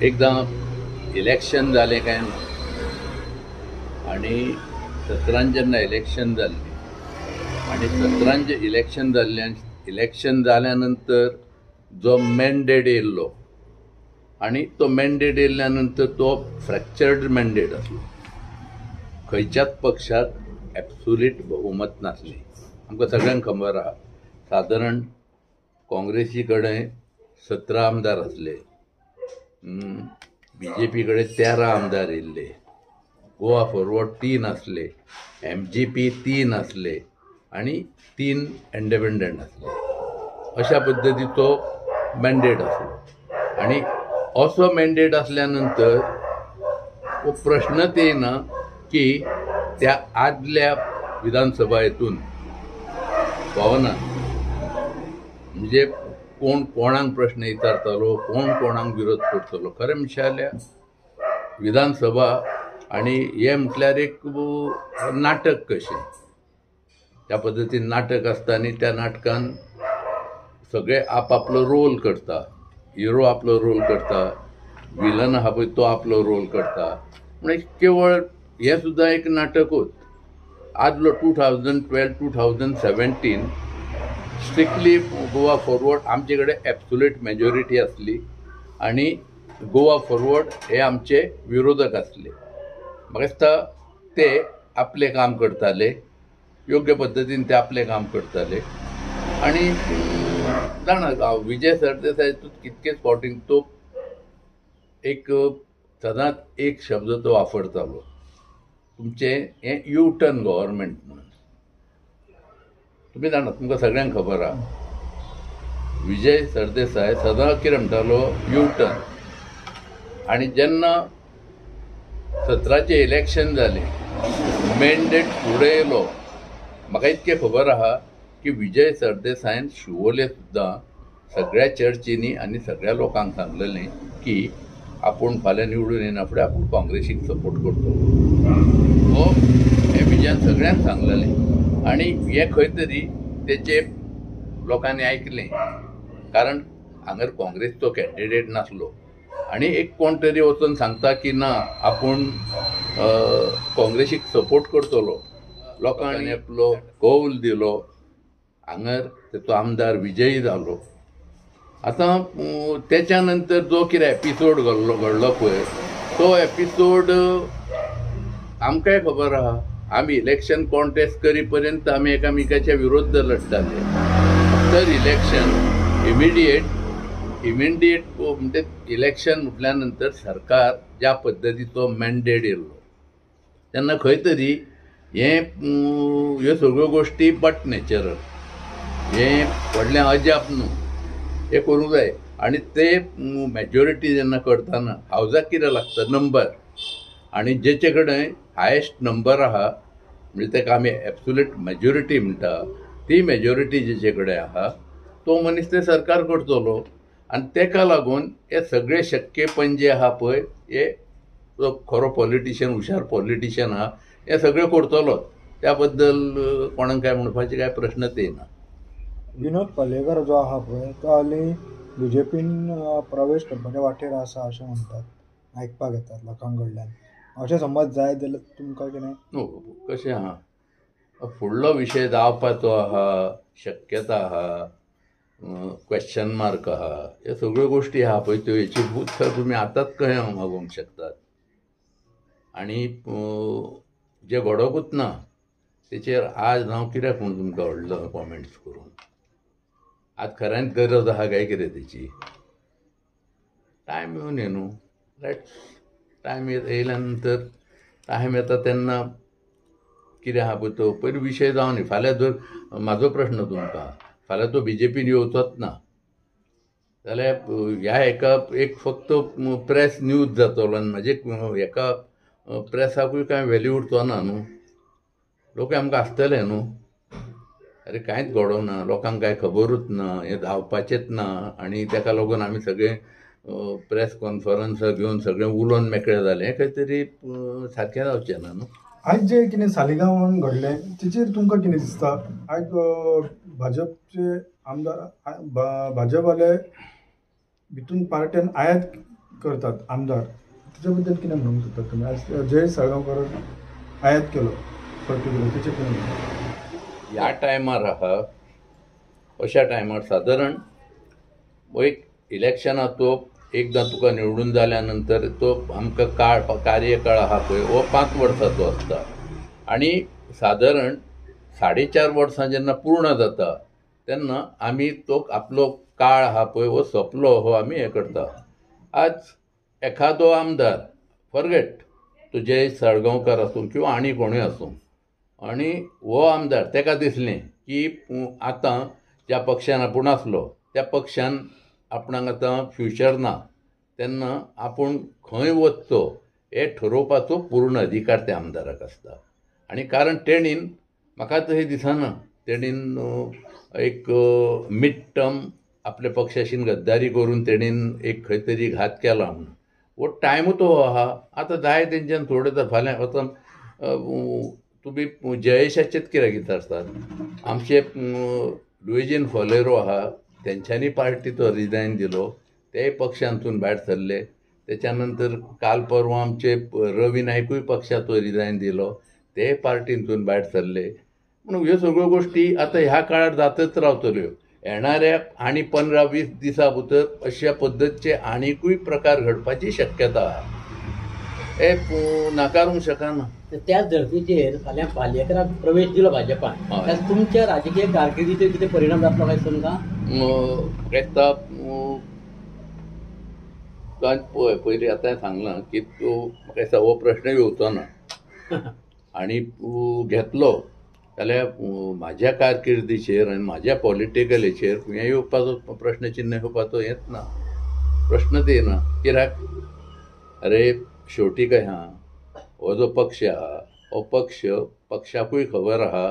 एकदा इलेक्शन जालें काय ना आनी 17 जेन्ना इलेक्शन जाल्लें आनी 17 जे इलेक्शन जाल्या नंतर जो मॅन्डेट येयल्लो आनी तो मॅन्डेट येयल्या नंतर तो फ्रॅक्चर्ड मॅन्डेट आसलो. खंयच्याच पक्षाक एब्सोल्यूट बहुमत नासलें. आमकां सगळ्यांक खबर आहा सादारण काँग्रेसी कडेन 17 आमदार आसले, BJP कडेन 13 आमदार येयल्ले, गोवा फॉरवर्ड 3 आसले, MGP 3 आसले आनी 3 इंडिपेंडंट आसले. अशा पद्दतीचो मॅन्डेट आसलो. आनी असो मॅन्डेट असल्या नंतर हो प्रश्नच येना की त्या आदल्या विधानसभा हेतून भवनात म्हणजे कोण कोणाक प्रश्न विचारतालो, कोण कोणाक विरोध करतलो. खरें म्हणचे जाल्यार विधानसभा आनी हे म्हटल्यार एक नाटक कशें. त्या पद्दतीन नाटक आसता आनी त्या नाटकान सगळे आपलो रोल करता. हिरो आपलो रोल करता, विलन आहा पळय तो आपलो रोल करता. म्हणजे केवळ हे सुद्दां एक नाटकूच. आदलो 2012-2017 स्ट्रिक्टली गोवा फॉरवर्ड आमचे कडेन एब्सोल्यूट मेजॉरिटी आसली आनी गोवा फॉरवर्ड हे आमचे विरोधक आसले. म्हाका दिसता ते आपले काम करताले, योग्य पद्दतीन ते आपले काम करताले. आनी जाणा विजय सरदेसायचो कितकेच फावटींग तो एक सदांच एक शब्द तो वापरतालो, तुमचे हे यू टर्न गव्हर्मेंट म्हणून. तुम्ही जाणा, तुमकां सगळ्यांक खबर आहा विजय सरदेसाय सदां कितें म्हणटालो, यू टर्न. आनी जेन्ना 17चे इलेक्शन जालें, मॅन्डेट फुडें येयलो, म्हाका इतकें खबर आहा की विजय सरदेसायन शिवोले सुद्दां सगळ्या चर्चींनी आनी सगळ्या लोकांक सांगलेलें की आपूण फाल्यां निवडून येना फुडें आपूण काँग्रेसीक सपोर्ट करतो. हो हे विजयान सगळ्यांक सांगलेलें आनी हे खंय तरी तेचे लोकांनी आयकलें. कारण हांगर काँग्रेसचो कॅन्डिडेट नासलो आनी एक कोण तरी वचून सांगता की ना आपूण काँग्रेसीक सपोर्ट करतलो. लोकांनी आपलो कौल दिलो, हांगर तेचो आमदार विजयी जालो. आतां तेच्या नंतर जो कितें एपिसोड घडलो पळय, तो एपिसोड आमकांय खबर आहा. आमी इलेक्शन कॉन्टेस्ट करी पर्यंत आमी एकामेकाच्या विरोध लढटाले. आफ्टर इलेक्शन इमिडिएट म्हणजे इलेक्शन म्हटल्या नंतर सरकार ज्या पद्दतीचो मॅन्डेट येयल्लो तेन्ना खंय तरी ह्यो सगळ्यो गोश्टी बट नॅचरल, हें व्हडलें अजाप न्हू, हें करूंक जाय. आनी ते मेजॉरिटी जेन्ना करतना हावजाक कितें लागता, नंबर. आनी जेचे कडेन हायेस्ट नंबर आहा म्हणजे ताका आमी एब्सोल्यूट मेजॉरिटी म्हणटा, ती मेजॉरिटी जेचे कडेन आहा तो मनीस ते सरकार करतलो. आनी तेका लागून हे सगळे शक्यपण जे आहा पळय, हे खरो पॉलिटिशियन, हुशार पॉलिटिशियन आहा, हे सगळे करतलोच. त्या बद्दल कोणाक काय म्हणपाचे काय प्रश्नच येना. विनोद पल्लेकर जो आहा पळय तो हालीं BJPन प्रवेश करपाच्या वाटेर आसा अशें म्हणटात, आयकपाक येतात लोकां कडल्यान. अशें समज जाय जाल्यार तुमकां कितें कशें आहा, फुडलो विशय जावपाचो आहा, शक्यता आहा, क्वेश्चन मार्क आहा, ह्यो सगळ्यो गोश्टी आहा पळय त्यो हेची उत्तर तुमी आतांच कशें मागूंक शकतात. आनी जे घडोकूच ना तेचेर आज हांव कित्याक म्हूण तुमकां व्हडलो कॉमेंट्स करूं. आज खऱ्यांच गरज आहा काय कितें तेची. टायम येवन न्हू, लेट्स टायम येयल्या नंतर टायम येता तेन्ना कितें आहा पळय तो पयलीं विशय जावन न्ही. फाल्यां जर म्हाजो प्रश्न तुमकां, फाल्यां तो BJPन येवचोच ना जाल्यार ह्या एक फक्त प्रेस न्यूज जातलो आनी म्हाजे हेका प्रेसाकूय कांय व्हॅल्यू उरचो ना न्हू. लोक आमकां आसतले न्हू. अरे कांयच घडोना, लोकांक कांय खबरूच ना, हें जावपाचेंच ना. आनी तेका लागून आमी सगळे प्रेस कॉन्फरन्सां घेवन सगळें उलोवन मेकळें जालें. हें खंय तरी सारकें जावचें ना न्हू. आयज जे कितें सालिगांवान घडलें तेचेर तुमकां कितें दिसता? आयज भाजपचे आमदार भाजप वाले भितून पार्ट्यान आयात करतात आमदार त्याच्या बद्दल कितें म्हणूंक सोदतात तुमी? आज जय साळगांवकर आयात केलो पर्टिक्युलर तेचे कितें म्हणून? ह्या टायमार आहा अशा टायमार सादारण एक इलेक्शनाचो एकदां तुका निवडून जाल्या नंतर तो आमकां कार्यकाळ आहा पळय हो 5 वर्सांचो आसता आनी सादारण 4.5 वर्सां जेन्ना पूर्ण जाता तेन्ना आमी तो आपलो काळ आहा पळय हो सोंपलो हो आमी हें करता. आज एखादो आमदार फॉरगेट तो जय साळगांवकर आसूं किंवा आनी कोणूय आसूं आनी हो आमदार ताका दिसलें की आतां ज्या पक्षान आपूण आसलो त्या पक्षान आपणाक आतां फ्युचर ना तेन्ना आपूण खंय वचचो हें ठरोवपाचो पूर्ण अधिकार त्या आमदाराक आसता. आनी कारण तेणीन म्हाका तशें दिसना तेणीन एक मिड टर्म आपल्या पक्षाशीन गद्दारी करून तेणीन एक खंय तरी घात केला म्हणून हो टायमूच हो आहा. आतां जाय तेंच्यान थोडे तर फाल्यां आतां तुमी जयेशाचेच कित्याक विचारतात? आमचे लुईजीन फॉलेरो आहा तेंच्यांनी पार्टीचो रिजायन दिलो तेय पक्षांतून भायर सरले. त्याच्या नंतर काल परवा आमचे रवी नायकूय पक्षाचो रिजायन दिलो ते पार्टींतून भायर सरले. म्हणून ह्यो सगळ्यो गोश्टी आतां ह्या काळार जातच रावतल्यो. येणाऱ्या आनी 15-20 दिसां भितर अशा पद्दतीचे आनीकूय प्रकार घडपाची शक्यता आहा. हे नाकारूंक शकना. त्याच धर्तीचेर फाल्यां पालयेकराक प्रवेश दिलो भाजपान, त्यात तुमच्या राजकीय कारकिर्दीचेर कितें परिणाम जातलो काय तुमकां? येता पळय पयलीं आतां सांगलां की तूं म्हाका दिसता हो प्रश्न येवचो ना आनी घेतलो जाल्यार म्हाज्या कारकिर्दीचेर आनी म्हाज्या पॉलिटिकल हेचेर हें येवपाचो प्रश्न चिन्ह येवपाचो हेंच ना, प्रश्नच येना. कित्याक अरे शेवटी काय आहा हो जो पक्ष आहा हो पक्षाकूय खबर आहा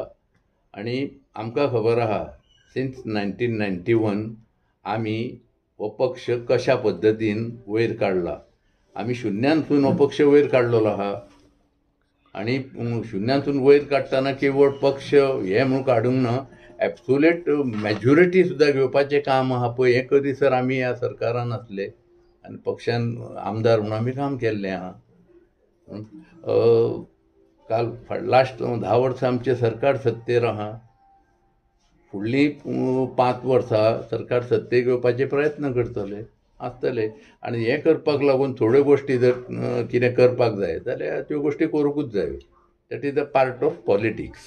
आनी आमकां खबर आहा सिन्स 1991 आमी हो पक्ष कशा पद्दतीन वयर काडला. आमी शुन्यांतसून हो पक्ष वयर काडलेलो आहा आनी शुन्यांतसून वयर काडटना केवळ पक्ष हे म्हणून काडूंक ना, एब्सोल्यूट मेजॉरिटी सुद्दां घेवपाचें काम आहा पळय हें कधीसर आमी ह्या सरकारान आसले आनी पक्षान आमदार म्हणून आमी काम केल्लें आहा. काल लास्ट 10 वर्सां आमचें सरकार सत्तेर आहा. फुडलीं 5 वर्सां सरकार सत्तेक येवपाचे प्रयत्न करतले आसतले आनी हें करपाक लागून थोड्यो गोश्टी जर कितें करपाक जाय जाल्यार त्यो गोश्टी करूंकूच जाय. That is the part of politics.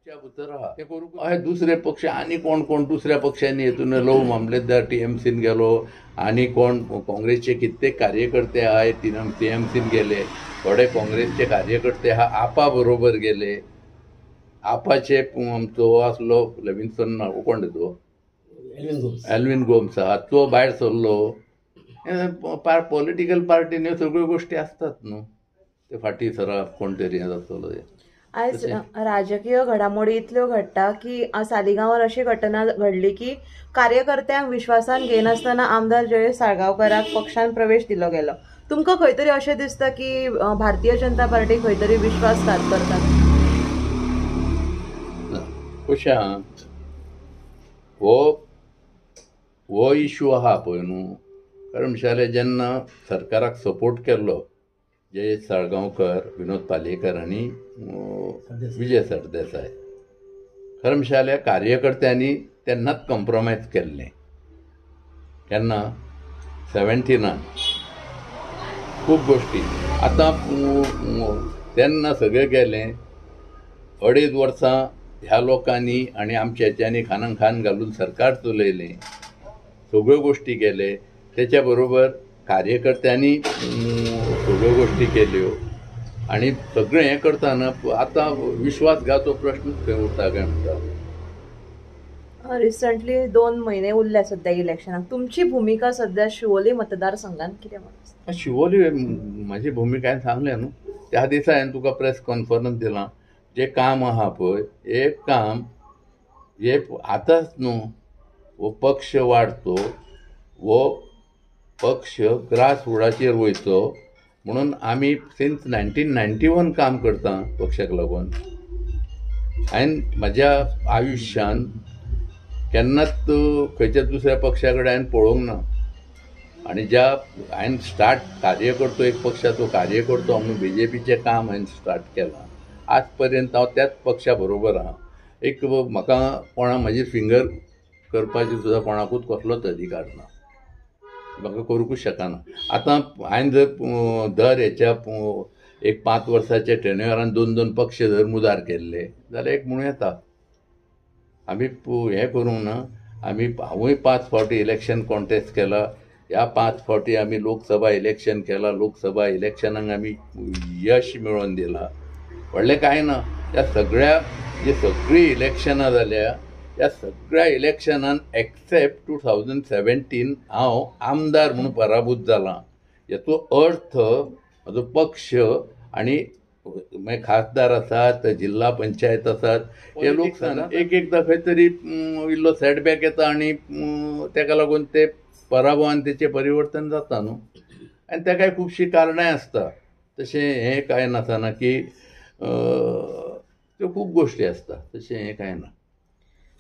त्या भितर आहा तें करूंक हय. दुसरे पक्ष आनी कोण दुसऱ्या पक्षांनी हेतून लव मामलेदार TMCन गेलो आनी कोण काँग्रेसचे कित्येक कार्यकर्ते आहा TMCन गेले. थोडे काँग्रेसचे कार्यकर्ते आहा आपा बरोबर गेले. आपाचे आमचो आसलो लेविन्सन ना कोण तो एल्विन गोम्स आहा तो भायर सरलो. पॉलिटिकल पार्टीन ह्यो सगळ्यो गोश्टी आसतात न्हू. ते फाटीं सरप कोण तरी जातलो. आज राजकीय घडामोडी इतल्यो घडटा की सालिगांवार अशी घटना घडली की कार्यकर्त्यांक विश्वासान घेनासतना आमदार जयेश साळगांवकराक पक्षान प्रवेश दिलो गेलो. तुमकां खंय तरी अशें दिसता की भारतीय जनता पार्टी खंय तरी विश्वासघात करता? कशें आहा हो इश्यू आहा पळय न्हू. कारण म्हणशाले जेन्ना सरकाराक सपोर्ट केल्लो जयेश साळगांवकर, विनोद पालयेकर आनी विजय सरदेसाय, खरें म्हणशाले कार्यकर्त्यांनी तेन्नाच कॉम्प्रोमायज केल्लें. केन्ना 17 खूब गोश्टी आतां तेन्ना सगळें गेलें. 2.5 वर्सां ह्या लोकांनी आनी आमच्या हेच्यांनी खानान खान घालून सरकार चलयलें. सगळ्यो गोश्टी केले. त्याच्या बरोबर कार्यकर्त्यांनी सगळ्यो गोश्टी केल्यो आनी सगळें हें करतना आतां विश्वासघातो प्रश्न खंय उरता काय म्हणटा. रिसंटली 2 म्हयने उरल्या सध्या इलेक्शनाक. तुमची भुमिका सध्या शिवोली मतदारसंघात कितें म्हणटा? शिवोली म्हाजी भुमिका हांवें सांगलें न्हू. त्या दिसा हांवें तुका प्रेस कॉन्फरन्स दिलां. जें काम आहा पळय हें काम हे आतांच न्हू. हो पक्ष वाडचो, हो पक्ष ग्रासरूटाचेर वयचो म्हणून आमी सिन्स 1991 काम करता पक्षाक लागून. हांवें म्हाज्या आयुश्यान केन्नाच खंयच्याच दुसऱ्या पक्षा कडेन हांवें पळोवंक ना. आणि ज्या हांवें स्टार्ट कार्य करतो एक पक्षाचो कार्य करतो म्हणून BJPचें काम हांवें स्टार्ट केलां. आज पर्यंत हांव त्याच पक्षा बरोबर आहा. एक म्हाका कोणा म्हाजेर फिंगर करपाची सुद्दां कोणाकूच कसलोच अधिकार ना, म्हाका करूंकूच शकना. आतां हांवें जर दर हेच्या एक 5 वर्साच्या टेन्युअरान 2 पक्ष जर मुदार केल्ले जाल्यार एक म्हणूं येता. आमी हें करूंक ना. हांवूय 5 फावटी इलेक्शन कॉन्टेस्ट केला. ह्या 5 फावटी आमी लोकसभा इलेक्शन केला. लोकसभा इलेक्शनाक आमी यश मेळोवन दिलां. व्हडलें कांय ना. ह्या सगळीं इलेक्शनां जाल्या ह्या सगळ्या इलेक्शनान एक्सेप्ट 2017 हांव आमदार म्हणून पराभूत जालां. हेचो अर्थ म्हजो पक्ष आनी खासदार आसात, जिल्हा पंचायत आसात, हे लोक एकदां खंय तरी इल्लो सेटबॅक येता आनी ताका लागून ते पराभवान तेचें परिवर्तन जाता न्हू. आनी ताकाय खुबशीं कारणांय आसता. तशें हें कांय नासना की त्यो खूब गोश्टी आसता. तशें हें कांय ना.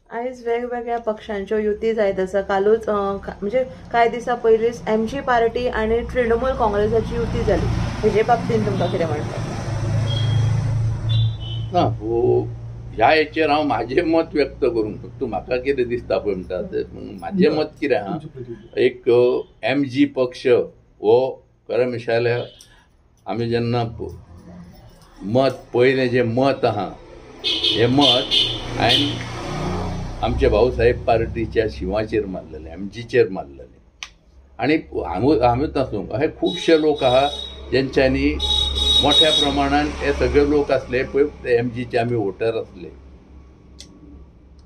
आयज वेगवेगळ्या पक्षांच्यो युती जायत आसा. कालूच म्हणजे कांय दिसा पयलींच MG पार्टी आनी तृणमूल काँग्रेसाची युती जाली. हेजे बाबतींत तुमकां कितें म्हणटा? ना ह्या हेचेर हांव म्हाजें मत व्यक्त करूंक शकता. म्हाका कितें दिसता पळय म्हणटा तें म्हाजें मत कितें आहा. एक MG पक्ष हो खरें म्हणशाल्यार आमी जेन्ना मत पयलें जें मत आहा हें मत हांवें आमच्या भाऊसाहेब पार्टीच्या शिवाचेर मारलेलें, MGचेर मारलेलें. आनी हांवेंच आसूं अशे खुबशे लोक आहा जेंच्यांनी मोठ्या प्रमाणान हे सगळे लोक आसले पळय MGचे आमी वोटर आसले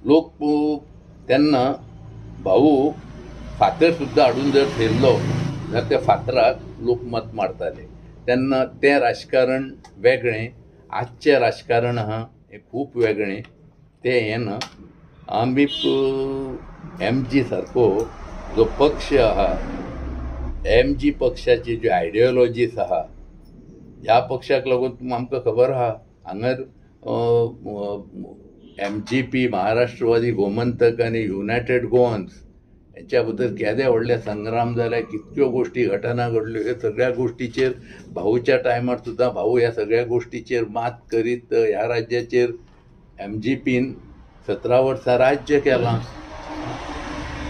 लोक. तेन्ना भाऊ फातर सुद्दां हाडून जर थेयल्लो जाल्यार त्या फातराक लोक मत मारताले. तेन्ना तें राजकारण वेगळें, आजचें राजकारण आहा हें खूब वेगळें. तें हें ना. आमी MG सारको जो पक्ष आहा, MG पक्षाची ज्यो आयडियोलॉजीज आहा ह्या पक्षाक लागून आमकां खबर आहा हांगर MGP महाराष्ट्रवादी गोमंतक आनी युनायटेड गोवन्स हेच्या भितर केदे व्हडले संग्राम जाले, कितक्यो गोश्टी घटना घडल्यो. ह्या सगळ्या गोश्टीचेर भाऊच्या टायमार सुद्दां भाऊ ह्या सगळ्या गोश्टीचेर मात करीत ह्या राज्याचेर MGPन 17 वर्सां राज्य केलां.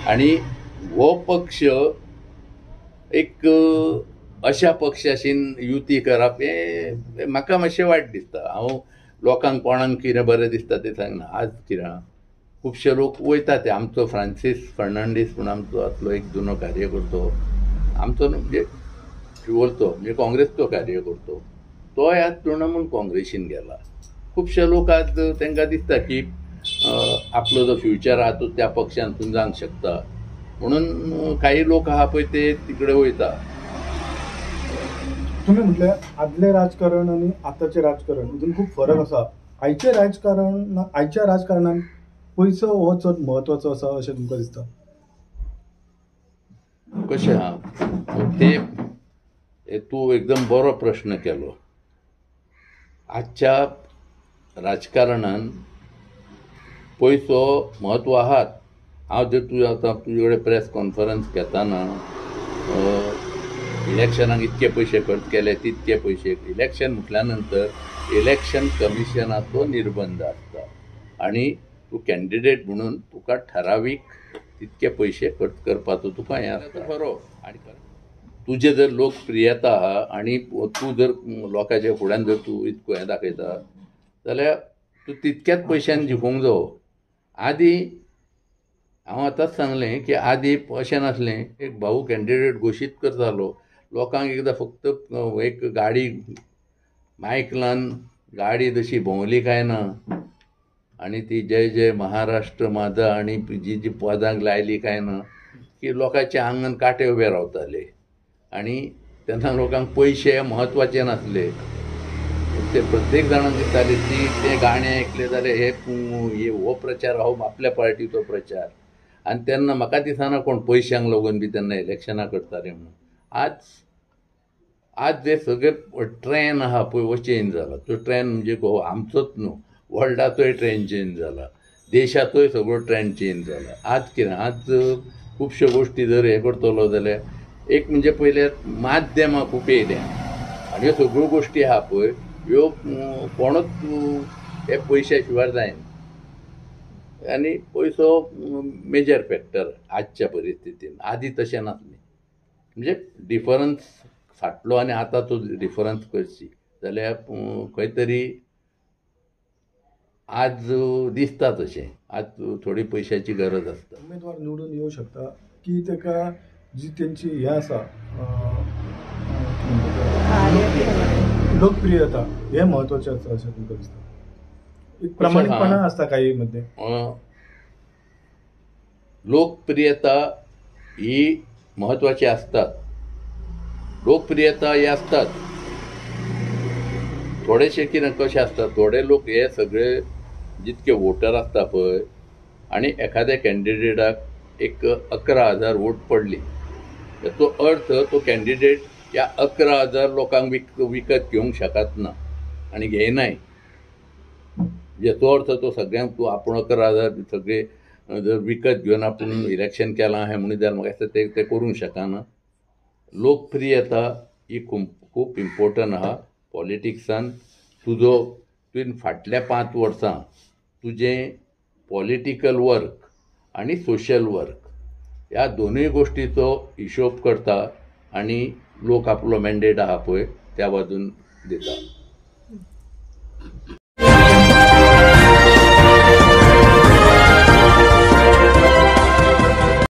आनी हो पक्ष एक अशा पक्षाशीन युती करप हें म्हाका मातशें वायट दिसता. हांव लोकांक कोणाक कितें बरें दिसता तें सांगना. आज कितें खुबशे लोक वयता ते. आमचो फ्रांसीस फर्नांडीस म्हूण आमचो आसलो एक जुनो कार्यकर्तो, आमचो म्हणजे शिवोलचो म्हणजे काँग्रेसचो कार्यकर्तो, तोय आज तृणमूल काँग्रेसीन गेला. खुबशे लोक आज तांकां दिसता की आपलो जो फ्युचर आहा तो त्या पक्षांतून जावंक शकता म्हणून काही लोक आहा पळय ते तिकडे वयता. तुम्ही म्हटले आदले राजकारण आणि आताचे राजकारण हितून खूप फरक आसा. आयच्या राजकारणान पयसो हो चड म्हत्वाचो आसा अशें तुमकां दिसता? कशें आहा ते तूं एकदम बरो प्रश्न केलो. आजच्या राजकारणान पयसो म्हत्व आहात. हांव जर तूं आतां तुजे कडेन प्रेस कॉन्फरन्स घेताना इलेक्शनाक इतके पयशे खर्च केले तितके पयशे. इलेक्शन म्हटल्या नंतर इलेक्शन कमिशनाचो निर्बंध आसता आनी तूं कॅन्डिडेट म्हणून तुका ठरावीक तितके पयशे खर्च करपाचो तुका हें आसता. खरो. आनी तुजें जर लोकप्रियता आहा आनी तूं जर लोकांच्या फुड्यान जर तूं इतको हें दाखयता जाल्यार तूं तितक्याच पयशांनी जिखूंक जावो. आदीं हांव आतांच सांगलें की आदीं अशें नासलें. एक भाऊ कॅन्डिडेट घोशीत करतालो, लोकांक एकदां फक्त एक गाडी मायक लावन गाडी जशी भोंवली काय ना आनी ती जय जय महाराष्ट्र माझा आनी जी जी पदांक लायली काय ना की लोकांच्या आंगान काटे उबे रावताले. आनी तेन्ना लोकांक पयशे म्हत्वाचे नासले. ते प्रत्येक जाणांक दिसताले ती ते गाणें आयकले जाल्यार हो प्रचार हो आपल्या पार्टीचो प्रचार. आनी तेन्ना म्हाका दिसना कोण पयशांक लागून बी तेन्ना इलेक्शनां करताले म्हणून. आज जे सगळे ट्रेन आहा पळय हो चेंज जाला. तो ट्रेन म्हणजे आमचोच न्हू, वर्ल्डाचोय ट्रेन चेंज जाला, देशाचोय सगळो ट्रेंड चेंज जाला. आज कितें आज खुबश्यो गोश्टी जर हें करतलो जाल्यार एक म्हणजे पहिले माध्यमां खूब येयल्या आनी ह्यो सगळ्यो गोश्टी आहा पळय ह्यो कोणूच हे पयशा शिवाय जायना आनी पयसो मेजर फॅक्टर आजच्या परिस्थितीन. आदीं तशें नासलें. म्हणजे डिफरन्स फाटलो आनी आतांचो डिफरन्स करची जाल्यार खंय तरी आज दिसता तशें. आज थोडी पयशाची गरज आसता. उमेदवार निवडून येऊ शकता की ताका जी तेंची हे आसा लोकप्रियता हे महत्वाचे आसा अशें तुमकां दिसता. एक प्रामाणिकपणा आसता काही मध्ये. लोकप्रियता ही महत्वाची असतात. लोकप्रियता ही असतात. थोडेशे कितें कशें आसता थोडे लोक हे सगळे जितके वोटर आसता पळय आनी एखाद्या कॅन्डिडेटाक एक 11,000 वोट पडली तो अर्थ तो कॅन्डिडेट ह्या 11,000 लोकांक विकत घेवंक शकत ना आनी घेयनाय. जेचो अर्थ तो सगळ्यांक तूं आपूण 11,000 सगळे जर विकत घेवन आपूण इलेक्शन केलां हें म्हणून जाल्यार म्हाका दिसता ते करूंक शकना. लोकप्रियता ही खूब इम्पॉर्टंट आहा पॉलिटिक्सान. तुवें फाटल्या 5 वर्सां तुजें पॉलिटिकल वर्क आनी सोशल वर्क ह्या दोनूय गोश्टीचो हिशोब करता आनी लोक आपलो मॅन्डेट आहा पळय त्या बाजून दिता.